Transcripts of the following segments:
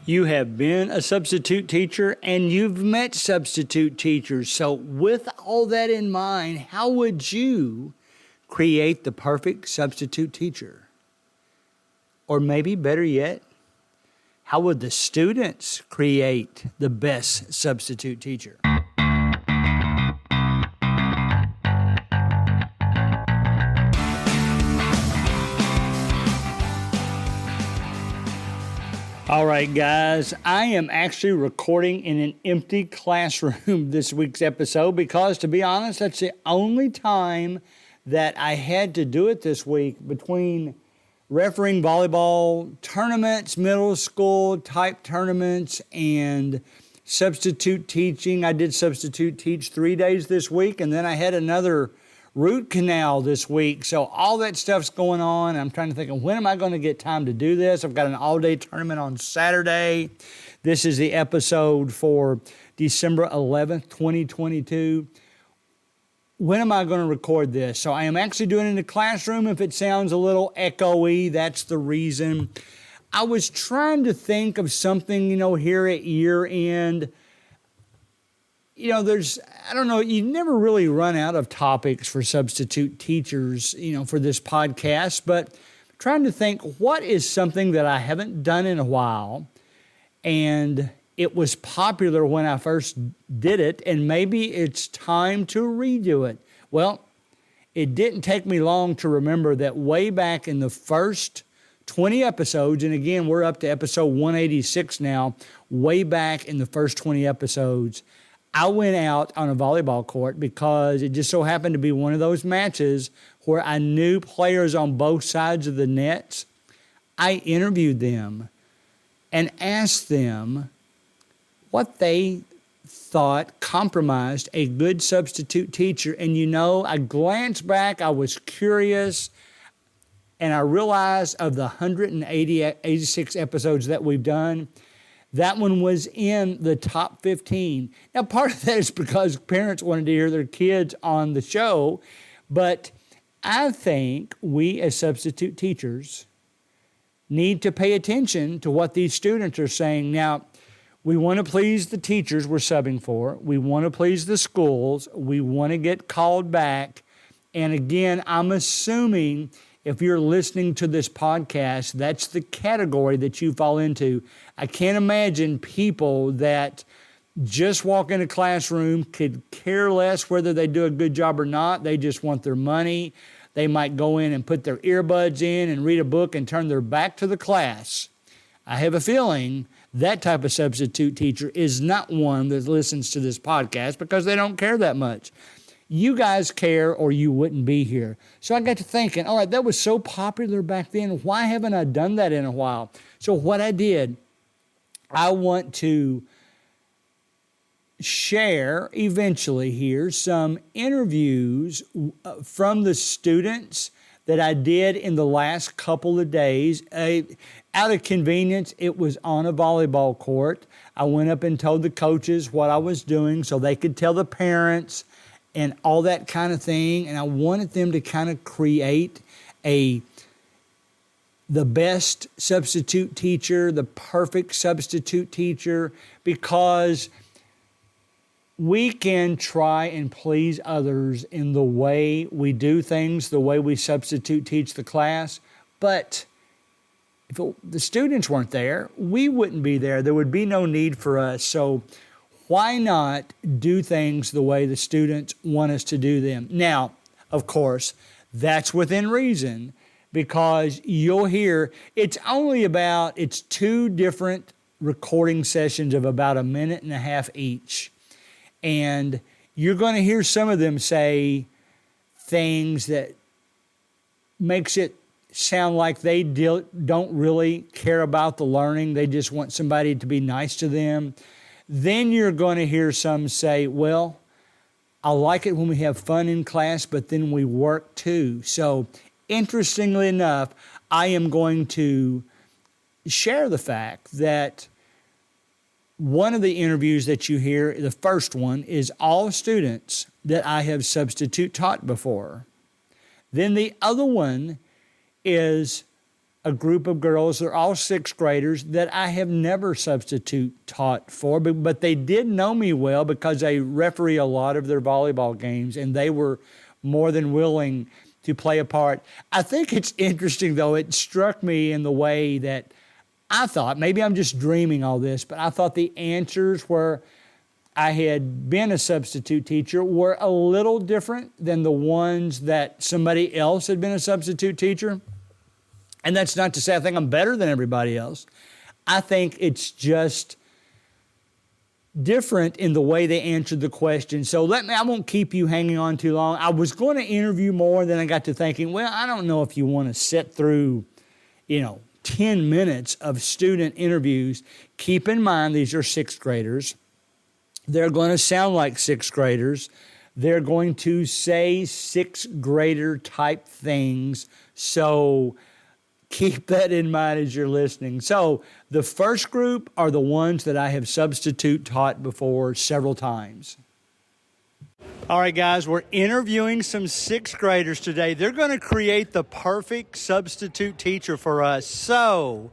You have been a substitute teacher and you've met substitute teachers. So, with all that in mind, how would you create the perfect substitute teacher? Or maybe better yet, how would the students create the best substitute teacher? All right, guys, I am actually recording in an empty classroom this week's episode because, to be honest, that's the only time that I had to do it this week between refereeing volleyball tournaments, middle school type tournaments, and substitute teaching. I did substitute teach 3 days this week, and then I had another root canal this week. So all that stuff's going on. I'm trying to think of when am I going to get time to do this? I've got an all-day tournament on Saturday. This is the episode for December 11th, 2022. When am I going to record this? So I am actually doing it in the classroom. If it sounds a little echoey, that's the reason. I was trying to think of something, here at year end. You never really run out of topics for substitute teachers, for this podcast, but I'm trying to think what is something that I haven't done in a while, and it was popular when I first did it, and maybe it's time to redo it. Well, it didn't take me long to remember that way back in the first 20 episodes, and again, we're up to episode 186 now, way back in the first 20 episodes, I went out on a volleyball court because it just so happened to be one of those matches where I knew players on both sides of the nets. I interviewed them and asked them what they thought compromised a good substitute teacher. And I glanced back, I was curious, and I realized of the 86 episodes that we've done, that one was in the top 15. Now, part of that is because parents wanted to hear their kids on the show, but I think we as substitute teachers need to pay attention to what these students are saying. Now, we want to please the teachers we're subbing for. We want to please the schools. We want to get called back. And again, I'm assuming if you're listening to this podcast, that's the category that you fall into. I can't imagine people that just walk in a classroom, could care less whether they do a good job or not. They just want their money. They might go in and put their earbuds in and read a book and turn their back to the class. I have a feeling that type of substitute teacher is not one that listens to this podcast because they don't care that much. You guys care or you wouldn't be here. So I got to thinking, all right, that was so popular back then. Why haven't I done that in a while? So what I did, I want to share eventually here some interviews from the students that I did in the last couple of days. Out of convenience, it was on a volleyball court. I went up and told the coaches what I was doing so they could tell the parents and all that kind of thing. And I wanted them to kind of create the best substitute teacher, the perfect substitute teacher, because we can try and please others in the way we do things, the way we substitute teach the class. But if the students weren't there, we wouldn't be there. There would be no need for us. So why not do things the way the students want us to do them? Now, of course, that's within reason, because you'll hear it's two different recording sessions of about a minute and a half each. And you're going to hear some of them say things that makes it sound like they don't really care about the learning. They just want somebody to be nice to them. Then you're going to hear some say, well, I like it when we have fun in class, but then we work too. So interestingly enough, I am going to share the fact that one of the interviews that you hear, the first one, is all students that I have substitute taught before. Then the other one is a group of girls, they're all sixth graders, that I have never substitute taught for, but they did know me well because I referee a lot of their volleyball games, and they were more than willing to play a part. I think it's interesting, though, it struck me in the way that I thought, maybe I'm just dreaming all this, but I thought the answers where I had been a substitute teacher were a little different than the ones that somebody else had been a substitute teacher. And that's not to say I think I'm better than everybody else. I think it's just different in the way they answered the question. So I won't keep you hanging on too long. I was going to interview more, and then I got to thinking, well, I don't know if you want to sit through, 10 minutes of student interviews. Keep in mind, these are sixth graders. They're going to sound like sixth graders. They're going to say sixth grader type things. So keep that in mind as you're listening. So the first group are the ones that I have substitute taught before several times. All right, guys, we're interviewing some sixth graders today. They're going to create the perfect substitute teacher for us. So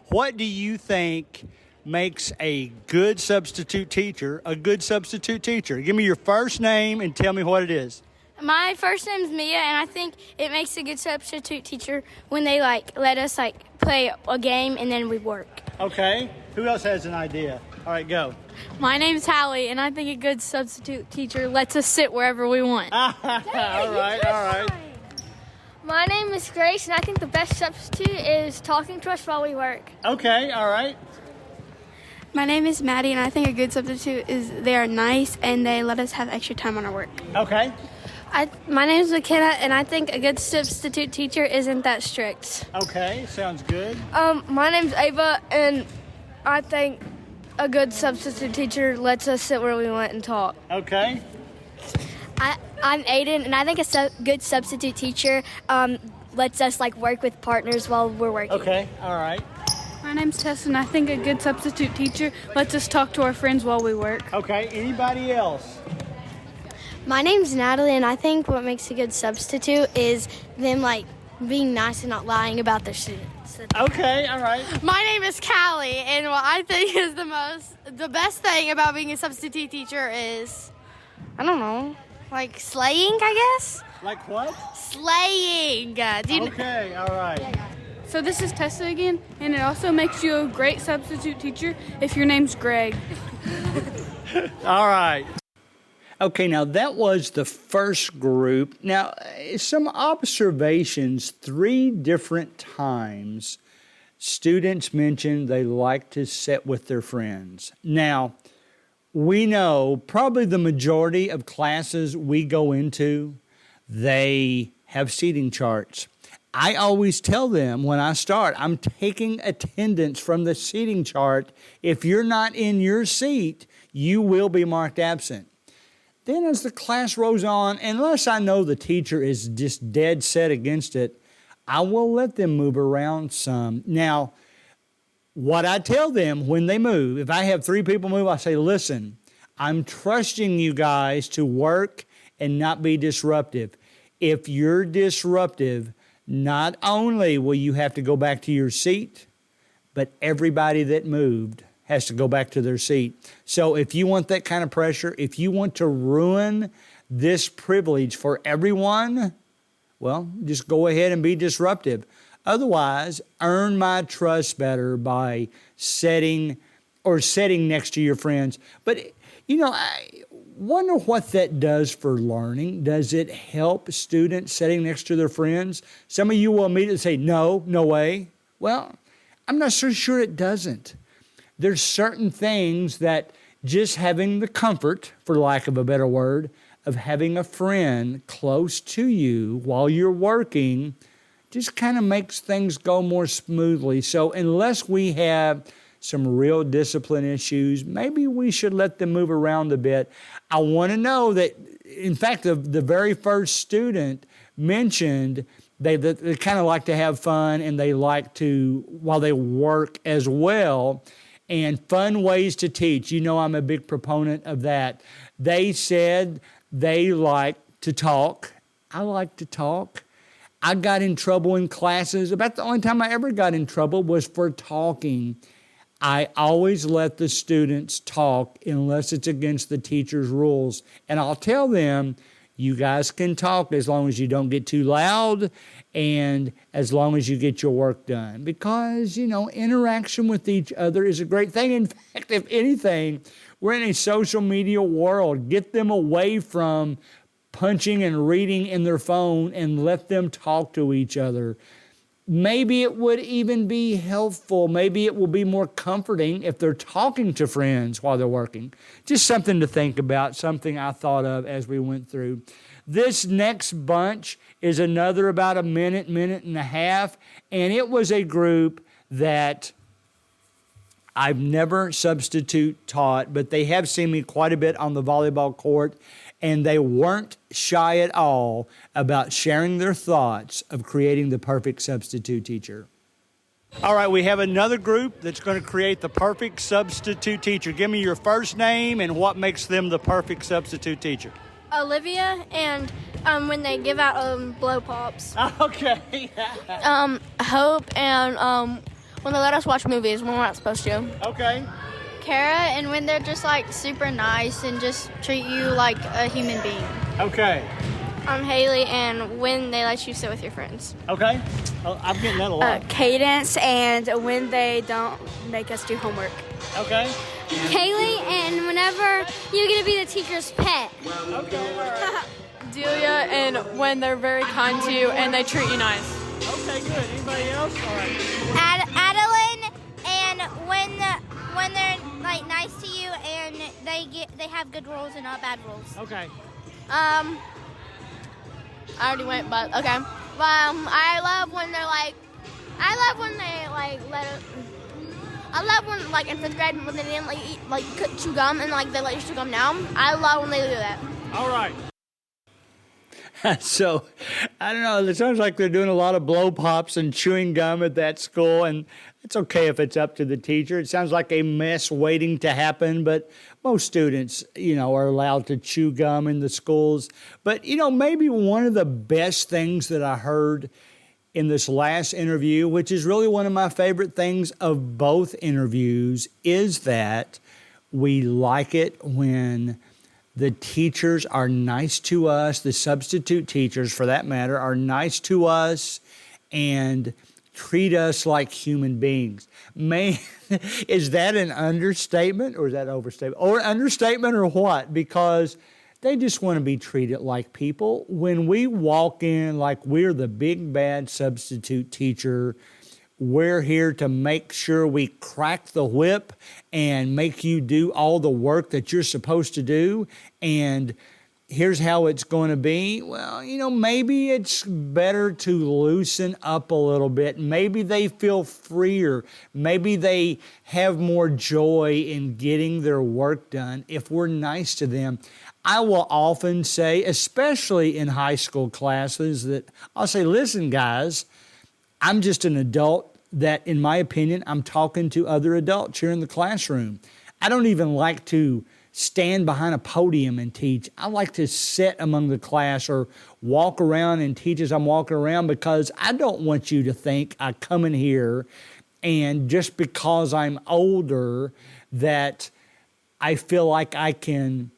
what do you think makes a good substitute teacher a good substitute teacher? Give me your first name and tell me what it is. My first name's Mia, and I think it makes a good substitute teacher when they let us play a game and then we work. Okay. Who else has an idea? All right, go. My name's Hallie, and I think a good substitute teacher lets us sit wherever we want. All right. My name is Grace, and I think the best substitute is talking to us while we work. Okay, all right. My name is Maddie, and I think a good substitute is they are nice and they let us have extra time on our work. Okay. My name is McKenna, and I think a good substitute teacher isn't that strict. Okay, sounds good. My name's Ava, and I think a good substitute teacher lets us sit where we want and talk. Okay. I'm Aiden, and I think a good substitute teacher lets us work with partners while we're working. Okay, all right. My name's Tess, and I think a good substitute teacher lets us talk to our friends while we work. Okay, anybody else? My name's Natalie, and I think what makes a good substitute is them being nice and not lying about their students. Okay, all right. My name is Callie, and what I think is the best thing about being a substitute teacher is, I don't know, slaying, I guess? Like what? Slaying. Okay, all right. So this is Tessa again, and it also makes you a great substitute teacher if your name's Greg. All right. Okay, now that was the first group. Now, some observations. 3 different times students mentioned they like to sit with their friends. Now, we know probably the majority of classes we go into, they have seating charts. I always tell them when I start, I'm taking attendance from the seating chart. If you're not in your seat, you will be marked absent. Then as the class rolls on, unless I know the teacher is just dead set against it, I will let them move around some. Now, what I tell them when they move, if I have 3 people move, I say, listen, I'm trusting you guys to work and not be disruptive. If you're disruptive, not only will you have to go back to your seat, but everybody that moved has to go back to their seat. So if you want that kind of pressure, if you want to ruin this privilege for everyone, well, just go ahead and be disruptive. Otherwise, earn my trust better by sitting next to your friends. But, I wonder what that does for learning. Does it help students sitting next to their friends? Some of you will immediately say, no way. Well, I'm not so sure it doesn't. There's certain things that just having the comfort, for lack of a better word, of having a friend close to you while you're working just kind of makes things go more smoothly. So unless we have some real discipline issues, maybe we should let them move around a bit. I want to know that, in fact, the very first student mentioned they kind of like to have fun and they like to, while they work as well, and fun ways to teach. I'm a big proponent of that. They said they like to talk. I like to talk. I got in trouble in classes. About the only time I ever got in trouble was for talking. I always let the students talk unless it's against the teacher's rules. And I'll tell them, you guys can talk as long as you don't get too loud and as long as you get your work done. Because, interaction with each other is a great thing. In fact, if anything, we're in a social media world. Get them away from punching and reading in their phone and let them talk to each other. Maybe it would even be helpful. Maybe it will be more comforting if they're talking to friends while they're working. Just something to think about, something I thought of as we went through. This next bunch is another about a minute and a half, and it was a group that I've never substitute taught, but they have seen me quite a bit on the volleyball court, and they weren't shy at all about sharing their thoughts of creating the perfect substitute teacher. All right, we have another group that's going to create the perfect substitute teacher. Give me your first name and what makes them the perfect substitute teacher. Olivia, and when they give out blow pops. Okay. Hope, and when they let us watch movies when we're not supposed to. Okay. Kara, and when they're just like super nice and just treat you like a human being. Okay. I'm Haley, and when they let you sit with your friends. Okay. I'm getting that a lot. Cadence, and when they don't make us do homework. Okay. Kaylee, and whenever you get to be the teacher's pet. Okay. Delia, and when they're very kind to you and they treat you nice. Okay, good. Anybody else? All right. Adeline, and when they're like nice to you and they have good rules and not bad rules. Okay. I already went, but okay. I love when they're like, I love when, like, in 5th grade, when they didn't, chew gum, and, they let you chew gum now. I love when they do that. All right. So, I don't know. It sounds like they're doing a lot of blow pops and chewing gum at that school, and it's okay if it's up to the teacher. It sounds like a mess waiting to happen, but most students, are allowed to chew gum in the schools. But, maybe one of the best things that I heard in this last interview, which is really one of my favorite things of both interviews, is that we like it when the teachers are nice to us, the substitute teachers, for that matter, are nice to us and treat us like human beings. Man, is that an understatement or is that overstatement? Or understatement or what? Because they just want to be treated like people. When we walk in like we're the big bad substitute teacher, we're here to make sure we crack the whip and make you do all the work that you're supposed to do. And here's how it's going to be. Well, maybe it's better to loosen up a little bit. Maybe they feel freer. Maybe they have more joy in getting their work done if we're nice to them. I will often say, especially in high school classes, that I'll say, listen, guys, I'm just an adult that, in my opinion, I'm talking to other adults here in the classroom. I don't even like to stand behind a podium and teach. I like to sit among the class or walk around and teach as I'm walking around, because I don't want you to think I come in here and just because I'm older that I feel like I can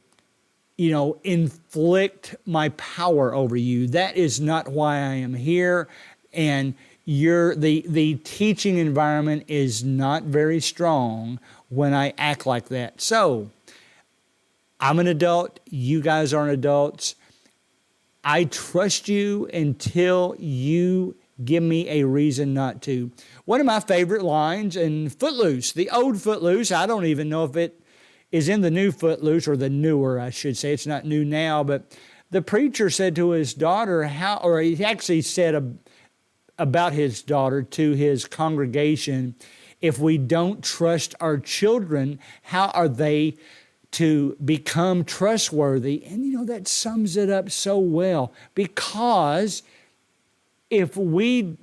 inflict my power over you. That is not why I am here. And the teaching environment is not very strong when I act like that. So I'm an adult. You guys aren't adults. I trust you until you give me a reason not to. One of my favorite lines in Footloose, the old Footloose, I don't even know if it is in the new Footloose, or the newer, I should say. It's not new now, but the preacher said to his daughter, he actually said about his daughter to his congregation, if we don't trust our children, how are they to become trustworthy? And that sums it up so well, because if we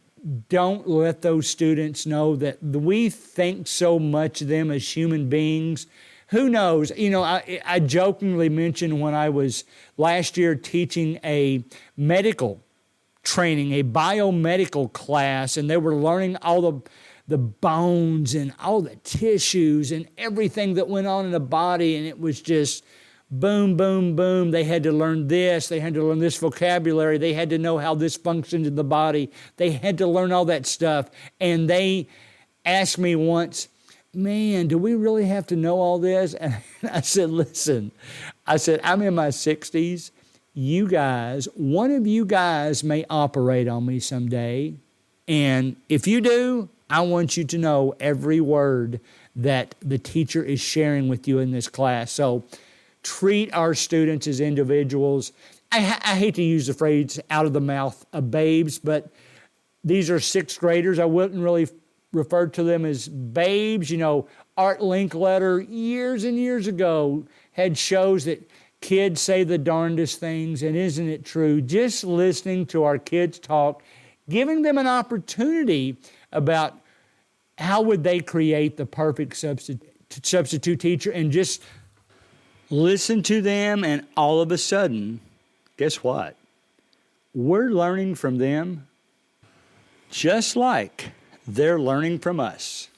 don't let those students know that we think so much of them as human beings, who knows? I jokingly mentioned when I was last year teaching a medical training, a biomedical class, and they were learning all the bones and all the tissues and everything that went on in the body, and it was just boom, boom, boom. They had to learn this. They had to learn this vocabulary. They had to know how this functioned in the body. They had to learn all that stuff. And they asked me once, man, do we really have to know all this? And I said, listen, I'm in my 60s. You guys, one of you guys may operate on me someday. And if you do, I want you to know every word that the teacher is sharing with you in this class. So treat our students as individuals. I hate to use the phrase out of the mouth of babes, but these are sixth graders. I wouldn't really refer to them as babes. You know, Art Linkletter years and years ago had shows that kids say the darndest things, and isn't it true? Just listening to our kids talk, giving them an opportunity about how would they create the perfect substitute teacher, and just listen to them, and all of a sudden, guess what? We're learning from them just like they're learning from us.